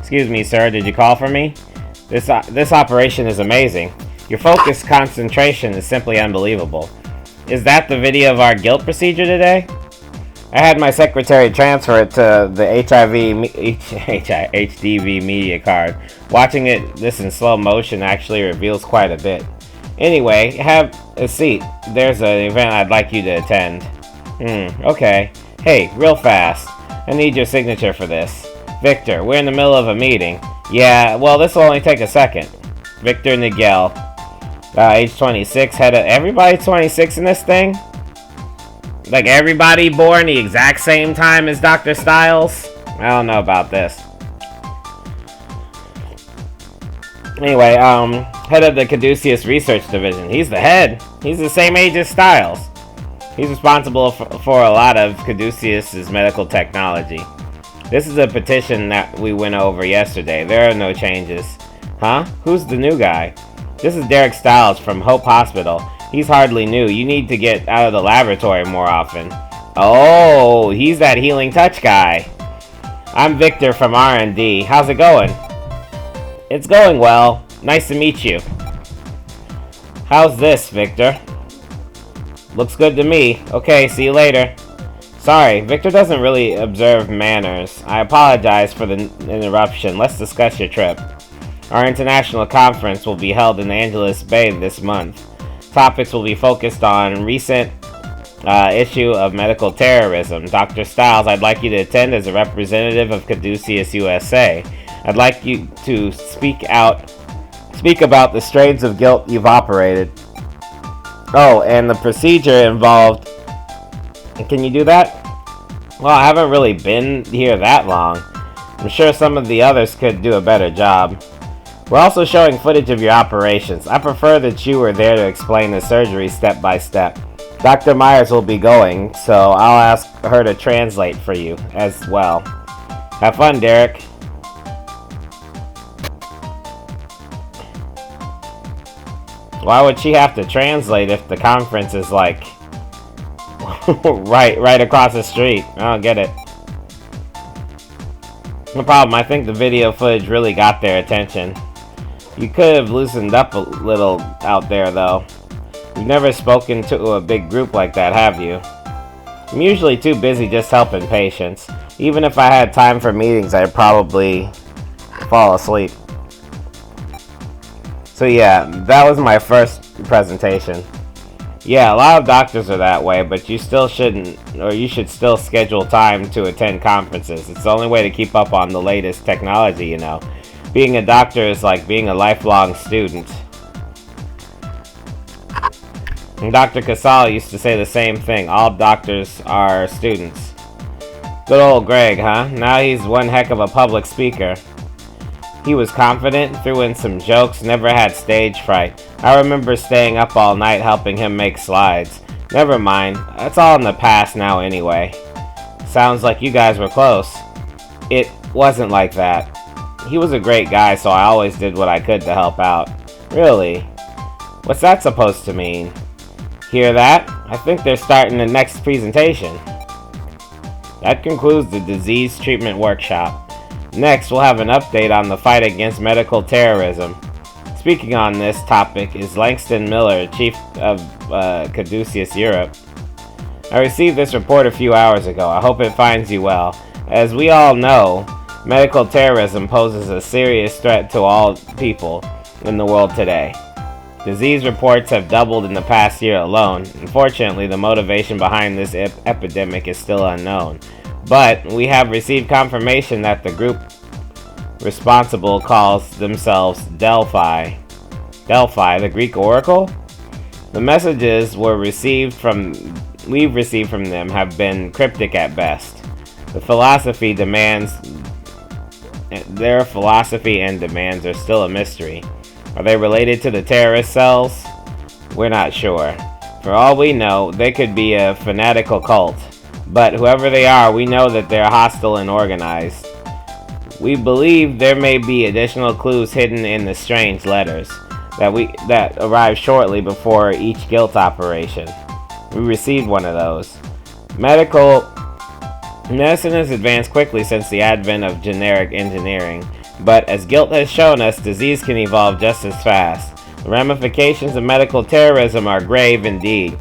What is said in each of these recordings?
Excuse me, sir, did you call for me? This operation is amazing. Your focused concentration is simply unbelievable. Is that the video of our guilt procedure today? I had my secretary transfer it to the HDV media card. Watching this in slow motion actually reveals quite a bit. Anyway, have a seat. There's an event I'd like you to attend. Okay. Hey, real fast. I need your signature for this. Victor, we're in the middle of a meeting. Yeah, well, this will only take a second. Victor Nigel. Age 26, head of... Everybody 26 in this thing? Like everybody born the exact same time as Dr. Stiles? I don't know about this. Anyway, head of the Caduceus Research Division. He's the head. He's the same age as Stiles. He's responsible for a lot of Caduceus' medical technology. This is a petition that we went over yesterday. There are no changes. Huh? Who's the new guy? This is Derek Stiles from Hope Hospital. He's hardly new. You need to get out of the laboratory more often. Oh, he's that healing touch guy. I'm Victor from R&D. How's it going? It's going well. Nice to meet you. How's this, Victor? Looks good to me. Okay, see you later. Sorry, Victor doesn't really observe manners. I apologize for the interruption. Let's discuss your trip. Our international conference will be held in Angeles Bay this month. Topics will be focused on recent issue of medical terrorism. Dr. Stiles, I'd like you to attend as a representative of Caduceus USA. I'd like you to speak about the strains of guilt you've operated. Oh, and the procedure involved. Can you do that? Well, I haven't really been here that long. I'm sure some of the others could do a better job. We're also showing footage of your operations. I prefer that you were there to explain the surgery step by step. Dr. Myers will be going, so I'll ask her to translate for you as well. Have fun, Derek. Why would she have to translate if the conference is like right across the street? I don't get it. No problem, I think the video footage really got their attention. You could have loosened up a little out there, though. You've never spoken to a big group like that, have you? I'm usually too busy just helping patients. Even if I had time for meetings, I'd probably fall asleep. So yeah, that was my first presentation. Yeah, a lot of doctors are that way, but you still shouldn't, or you should still schedule time to attend conferences. It's the only way to keep up on the latest technology, you know. Being a doctor is like being a lifelong student. And Dr. Casal used to say the same thing. All doctors are students. Good old Greg, huh? Now he's one heck of a public speaker. He was confident, threw in some jokes, never had stage fright. I remember staying up all night helping him make slides. Never mind, that's all in the past now anyway. Sounds like you guys were close. It wasn't like that. He was a great guy, so I always did what I could to help out. Really? What's that supposed to mean? Hear that? I think they're starting the next presentation. That concludes the disease treatment workshop. Next, we'll have an update on the fight against medical terrorism. Speaking on this topic is Langston Miller, Chief of Caduceus Europe. I received this report a few hours ago. I hope it finds you well. As we all know, medical terrorism poses a serious threat to all people in the world today. Disease reports have doubled in the past year alone. Unfortunately, the motivation behind this epidemic is still unknown. But we have received confirmation that the group responsible calls themselves Delphi. Delphi, the Greek oracle? The messages we've received from them have been cryptic at best. Their philosophy and demands are still a mystery. Are they related to the terrorist cells? We're not sure. For all we know, they could be a fanatical cult. But whoever they are, we know that they're hostile and organized. We believe there may be additional clues hidden in the strange letters that arrived shortly before each guilt operation. We received one of those. Medicine has advanced quickly since the advent of genetic engineering. But as guilt has shown us, disease can evolve just as fast. The ramifications of medical terrorism are grave indeed,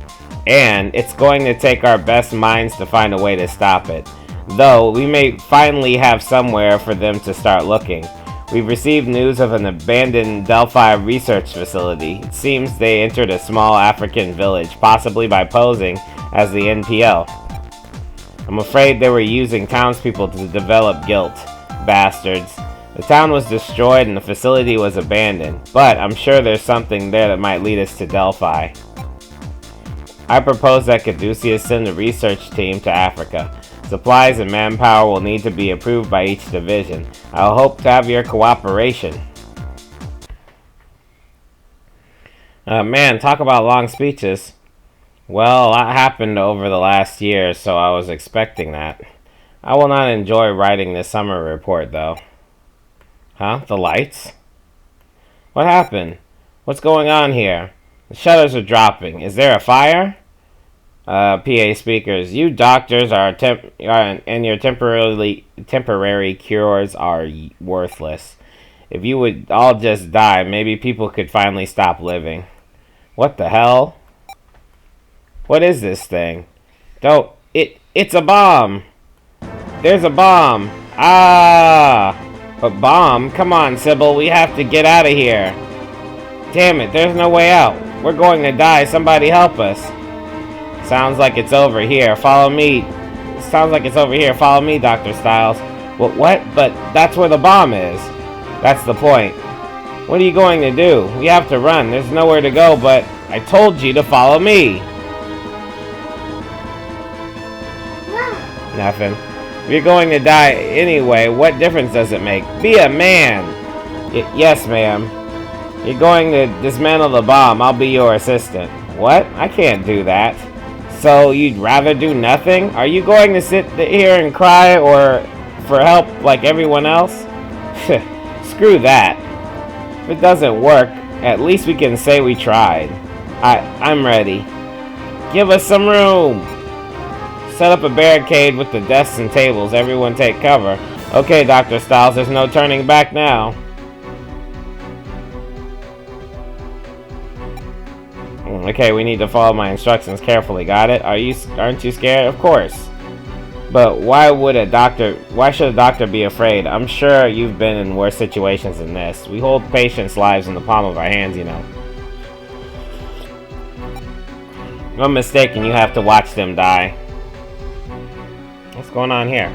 and it's going to take our best minds to find a way to stop it. Though, we may finally have somewhere for them to start looking. We've received news of an abandoned Delphi research facility. It seems they entered a small African village, possibly by posing as the NPO. I'm afraid they were using townspeople to develop guilt. Bastards. The town was destroyed and the facility was abandoned, but I'm sure there's something there that might lead us to Delphi. I propose that Caduceus send a research team to Africa. Supplies and manpower will need to be approved by each division. I'll hope to have your cooperation. Man, talk about long speeches. Well, a lot happened over the last year, so I was expecting that. I will not enjoy writing this summer report, though. Huh? The lights? What happened? What's going on here? The shutters are dropping. Is there a fire? PA speakers. You doctors and your temporary cures are worthless. If you would all just die, maybe people could finally stop living. What the hell? What is this thing? It's a bomb! There's a bomb! Ah! A bomb? Come on, Sybil, we have to get out of here. Damn it, there's no way out. We're going to die, somebody help us. Sounds like it's over here, follow me. Sounds like it's over here, follow me, Dr. Stiles. What? But that's where the bomb is. That's the point. What are you going to do? We have to run, there's nowhere to go, but I told you to follow me. Nothing. If you're going to die anyway, what difference does it make? Be a man! Yes, ma'am. You're going to dismantle the bomb. I'll be your assistant. What? I can't do that. So you'd rather do nothing? Are you going to sit here and cry or for help like everyone else? Screw that. If it doesn't work, at least we can say we tried. I'm ready. Give us some room! Set up a barricade with the desks and tables. Everyone take cover. Okay, Dr. Stiles, there's no turning back now. Okay, we need to follow my instructions carefully. Got it? Aren't you scared? Of course. But why should a doctor be afraid? I'm sure you've been in worse situations than this. We hold patients' lives in the palm of our hands, you know. If I'm mistaken, you have to watch them die. What's going on here?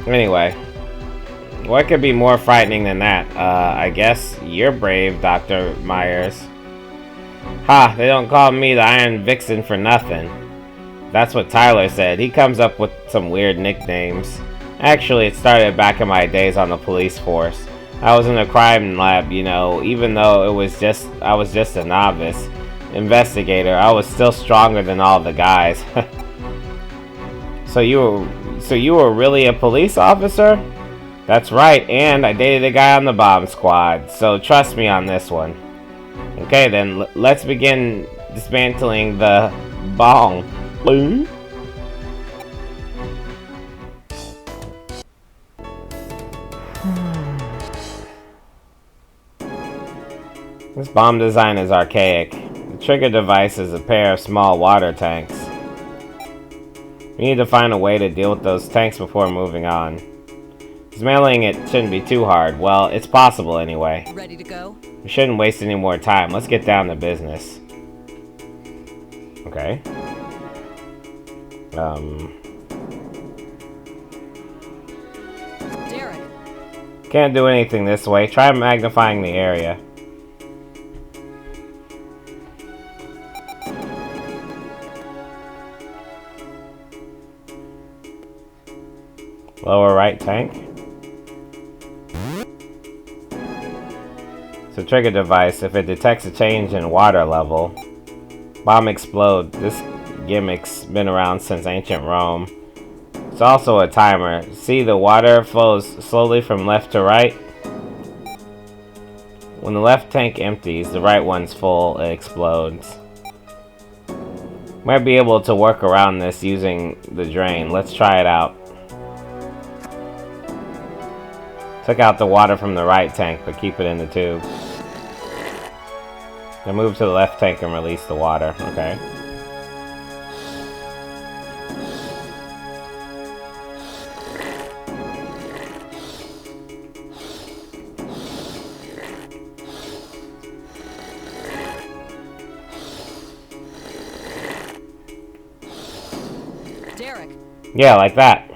Anyway, what could be more frightening than that? I guess you're brave, Dr. Myers. Ha, they don't call me the Iron Vixen for nothing. That's what Tyler said. He comes up with some weird nicknames. Actually, it started back in my days on the police force. I was in a crime lab, you know, even though I was just a novice investigator, I was still stronger than all the guys. So you were really a police officer? That's right, and I dated a guy on the bomb squad, so trust me on this one. Okay then, let's begin dismantling the bomb. Boom. This bomb design is archaic. The trigger device is a pair of small water tanks. We need to find a way to deal with those tanks before moving on. Dismantling it shouldn't be too hard. Well, it's possible anyway. Ready to go? We shouldn't waste any more time. Let's get down to business. Okay. Derek. Can't do anything this way. Try magnifying the area. Lower right tank. It's a trigger device. If it detects a change in water level, bomb explode. This gimmick's been around since ancient Rome. It's also a timer. See, the water flows slowly from left to right. When the left tank empties, the right one's full, it explodes. Might be able to work around this using the drain. Let's try it out. Took out the water from the right tank, but keep it in the tube. Then move to the left tank and release the water. Okay. Derek. Yeah, like that.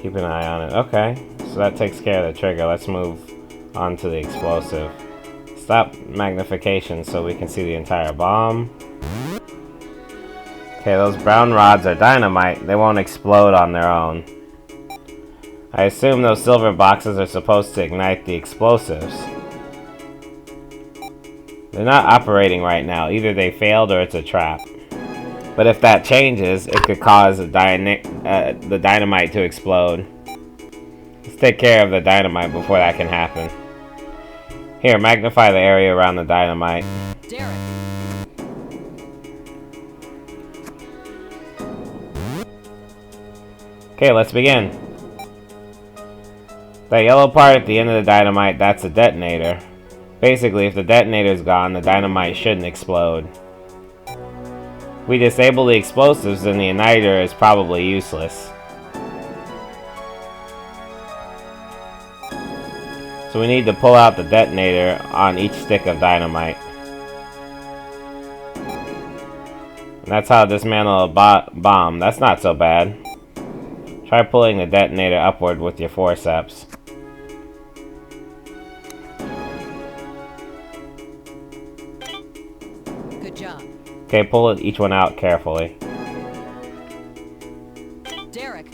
Keep an eye on it. Okay. So that takes care of the trigger. Let's move on to the explosive. Stop magnification so we can see the entire bomb. Okay, those brown rods are dynamite. They won't explode on their own. I assume those silver boxes are supposed to ignite the explosives. They're not operating right now. Either they failed or it's a trap. But if that changes, it could cause the dynamite to explode. Let's take care of the dynamite before that can happen. Here, magnify the area around the dynamite. Derek. Okay, let's begin. That yellow part at the end of the dynamite, that's a detonator. Basically, if the detonator's gone, the dynamite shouldn't explode. If we disable the explosives, then the igniter is probably useless. So we need to pull out the detonator on each stick of dynamite. And that's how to dismantle a bomb. That's not so bad. Try pulling the detonator upward with your forceps. Good job. Okay, pull each one out carefully. Derek.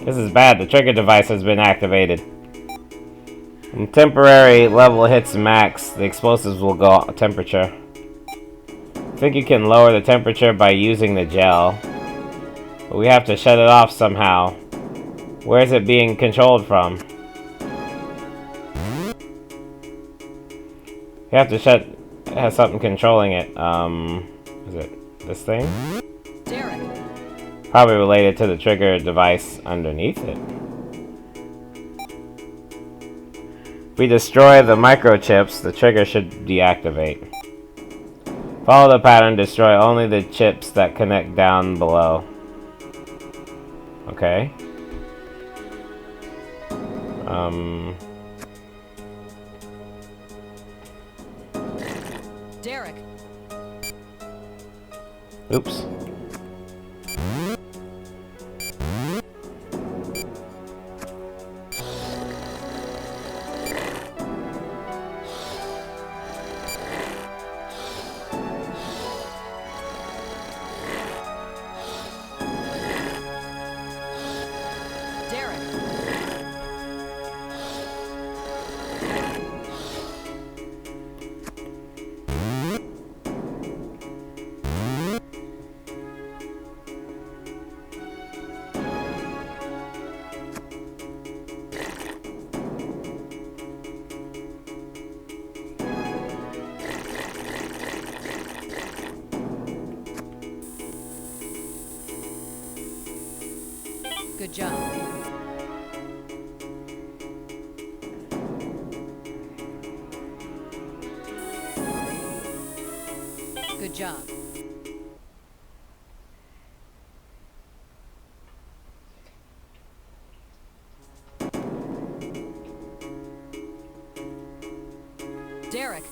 This is bad. The trigger device has been activated. When temporary level hits max, the explosives will go temperature. I think you can lower the temperature by using the gel. But we have to shut it off somehow. Where is it being controlled from? You have to shut... It has something controlling it. Is it this thing? Derek. Probably related to the trigger device underneath it. If we destroy the microchips, the trigger should deactivate. Follow the pattern, destroy only the chips that connect down below. Okay. Derek. Oops. Good job. Good job. Derek.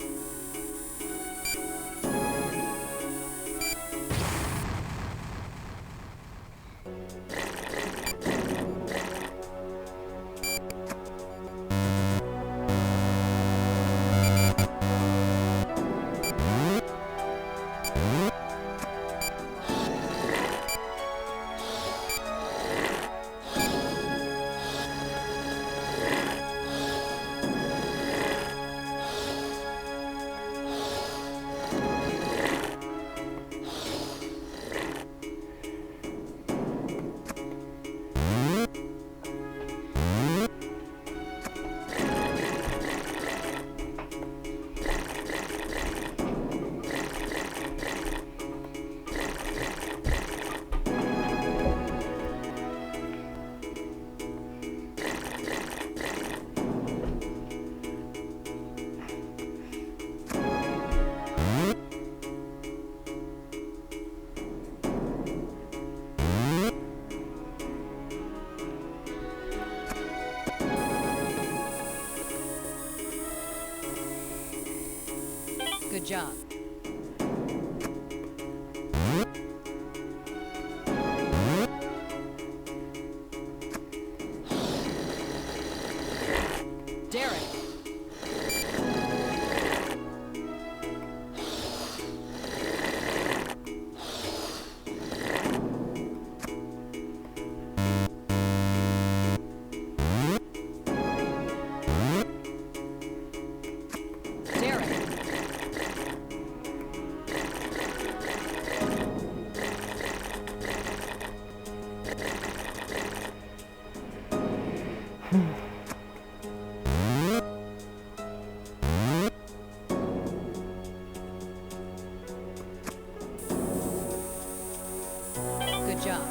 Good job. Derek. Good job.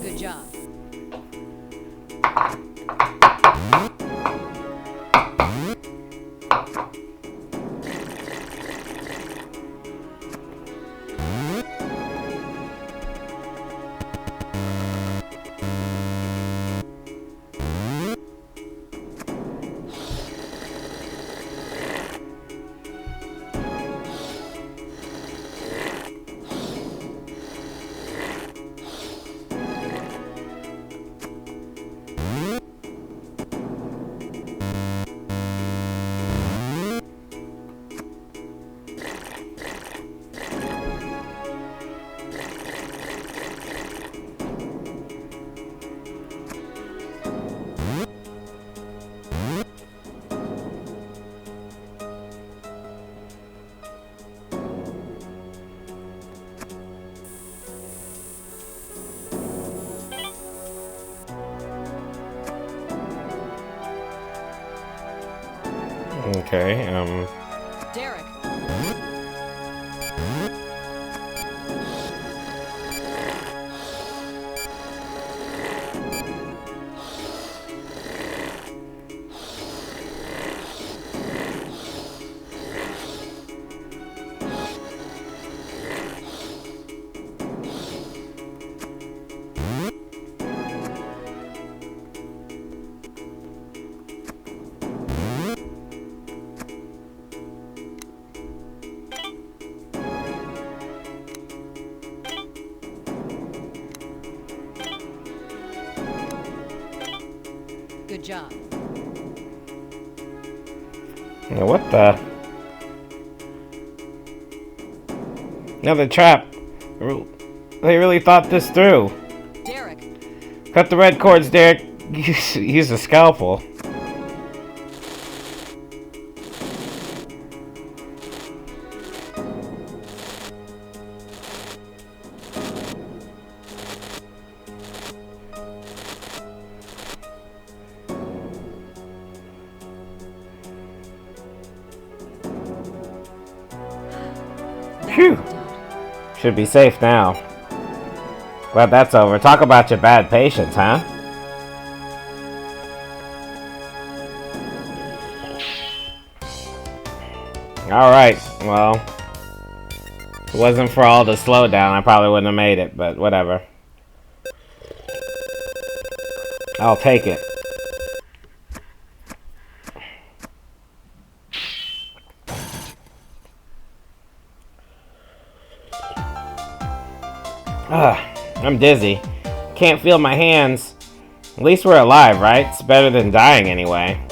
Good job. Okay, Derek. Good job. now what the? Another trap. They really thought this through. Derek. Cut the red cords, Derek. Use a scalpel. Phew. Should be safe now. Glad that's over. Talk about your bad patience, huh? Alright, well. If it wasn't for all the slowdown, I probably wouldn't have made it, but whatever. I'll take it. I'm dizzy. Can't feel my hands. At least we're alive, right? It's better than dying anyway.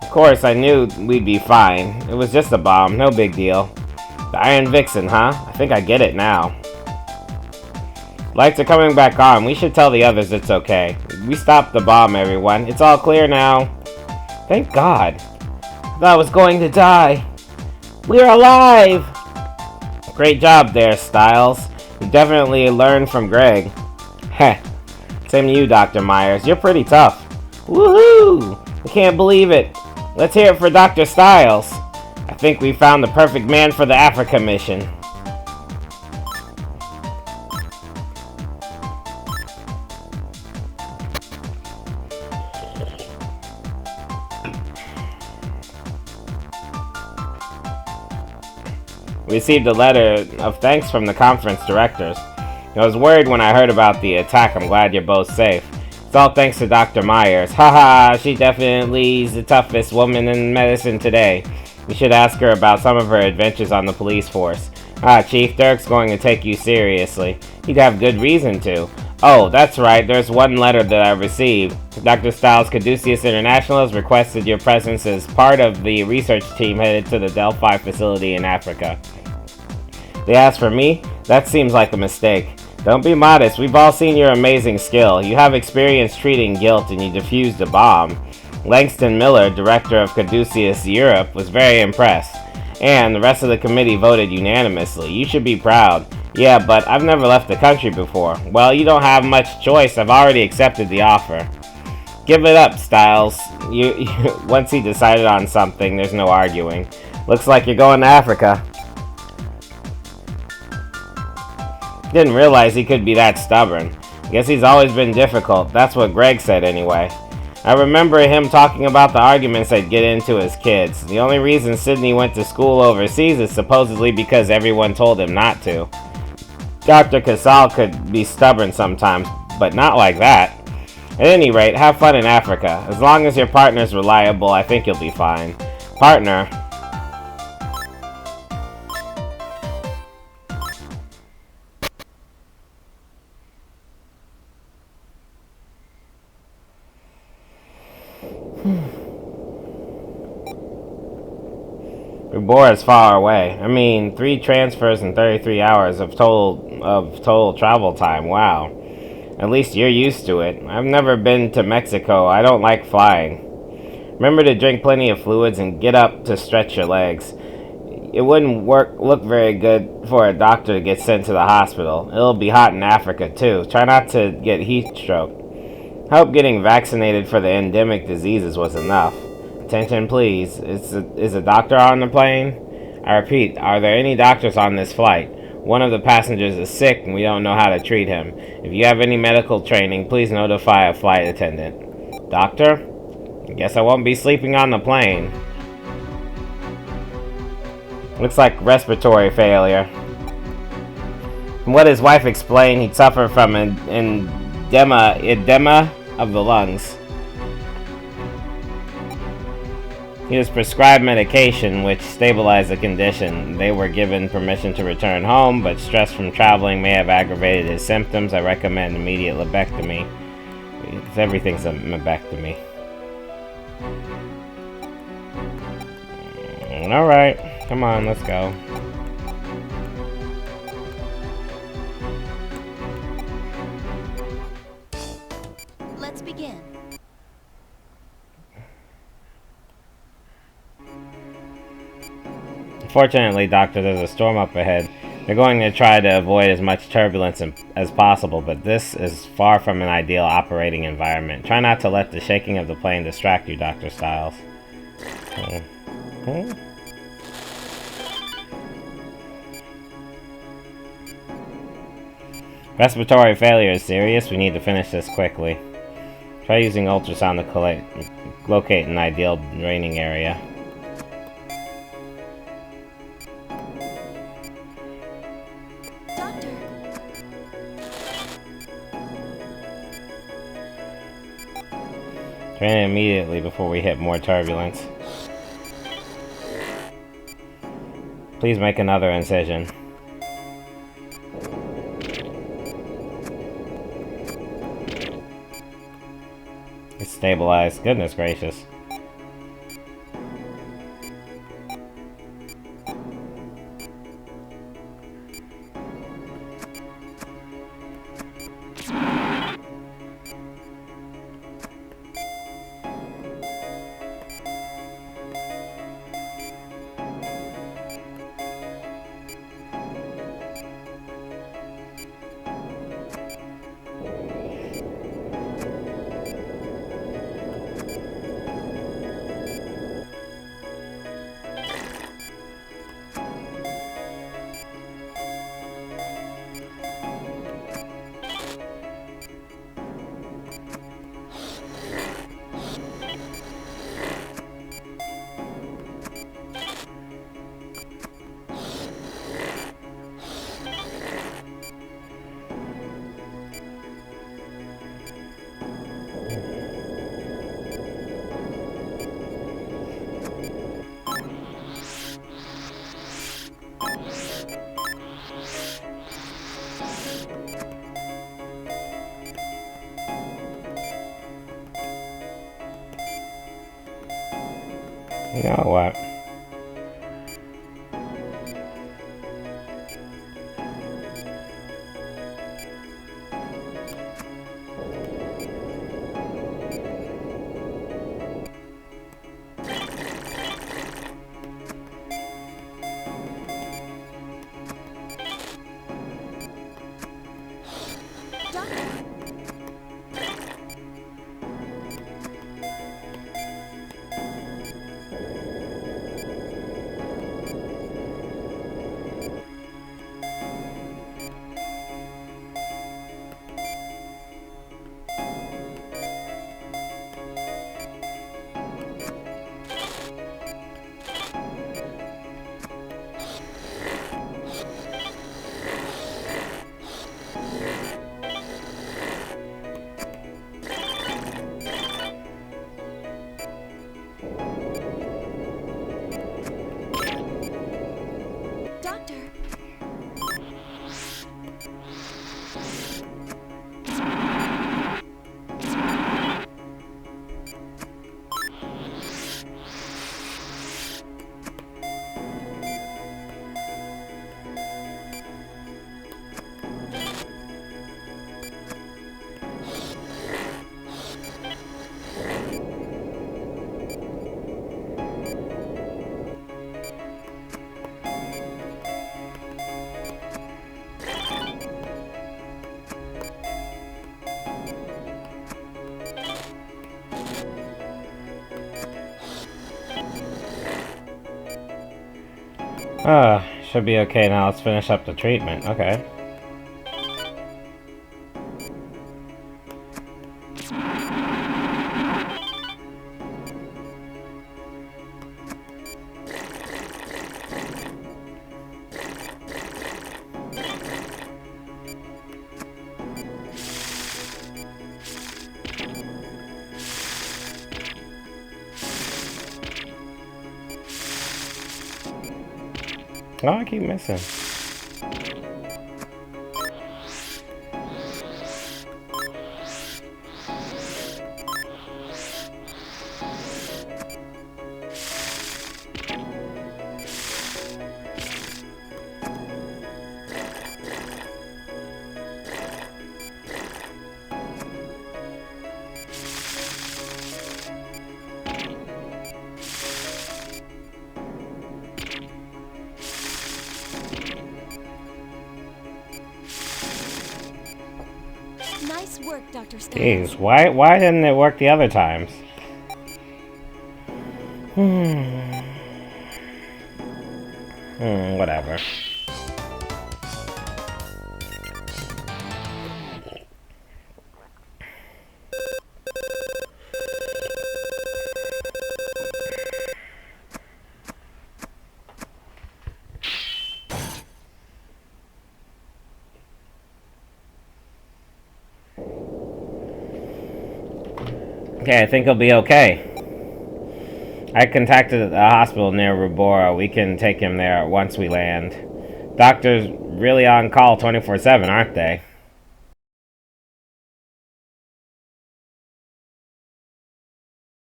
Of course, I knew we'd be fine. It was just a bomb, no big deal. The Iron Vixen, huh? I think I get it now. Lights are coming back on. We should tell the others it's okay. We stopped the bomb, everyone. It's all clear now. Thank God. I thought I was going to die. We're alive! Great job there, Stiles. You definitely learned from Greg. Heh. Same to you, Dr. Myers. You're pretty tough. Woohoo! I can't believe it. Let's hear it for Dr. Stiles. I think we found the perfect man for the Africa mission. We received a letter of thanks from the conference directors. I was worried when I heard about the attack. I'm glad you're both safe. It's all thanks to Dr. Myers. Haha, she definitely is the toughest woman in medicine today. You should ask her about some of her adventures on the police force. Chief, Dirk's going to take you seriously. He'd have good reason to. Oh, that's right, there's one letter that I received. Dr. Stiles, Caduceus International has requested your presence as part of the research team headed to the Delphi facility in Africa. They asked for me? That seems like a mistake. Don't be modest, we've all seen your amazing skill. You have experience treating guilt and you defused a bomb. Langston Miller, director of Caduceus Europe, was very impressed. And the rest of the committee voted unanimously. You should be proud. Yeah, but I've never left the country before. Well, you don't have much choice. I've already accepted the offer. Give it up, Stiles. Once he decided on something, there's no arguing. Looks like you're going to Africa. Didn't realize he could be that stubborn. Guess he's always been difficult. That's what Greg said anyway. I remember him talking about the arguments they'd get into as kids. The only reason Sydney went to school overseas is supposedly because everyone told him not to. Dr. Casal could be stubborn sometimes, but not like that. At any rate, have fun in Africa. As long as your partner's reliable, I think you'll be fine. Partner? Bor is far away. I mean, 3 transfers in 33 hours of total travel time. Wow. At least you're used to it. I've never been to Mexico. I don't like flying. Remember to drink plenty of fluids and get up to stretch your legs. It wouldn't look very good for a doctor to get sent to the hospital. It'll be hot in Africa too. Try not to get heat stroke. I hope getting vaccinated for the endemic diseases was enough. Attention please. Is a doctor on the plane? I repeat, are there any doctors on this flight? One of the passengers is sick and we don't know how to treat him. If you have any medical training, please notify a flight attendant. Doctor? I guess I won't be sleeping on the plane. Looks like respiratory failure. From what his wife explained, he'd suffer from an edema of the lungs. He was prescribed medication which stabilized the condition. They were given permission to return home, but stress from traveling may have aggravated his symptoms. I recommend immediate lobectomy. Everything's a lobectomy. Alright, come on, let's go. Let's begin. Fortunately, Doctor, there's a storm up ahead. They're going to try to avoid as much turbulence as possible, but this is far from an ideal operating environment. Try not to let the shaking of the plane distract you, Dr. Stiles. Respiratory failure is serious. We need to finish this quickly. Try using ultrasound to locate an ideal draining area. Drain it immediately before we hit more turbulence. Please make another incision. It's stabilized. Goodness gracious. You know what? Should be okay now. Let's finish up the treatment. Okay. Oh, I keep missing. Nice work, Dr. Stiles. Jeez, why didn't it work the other times? Whatever. Okay, I think he'll be okay. I contacted a hospital near Rubora. We can take him there once we land. Doctors really on call 24/7, aren't they?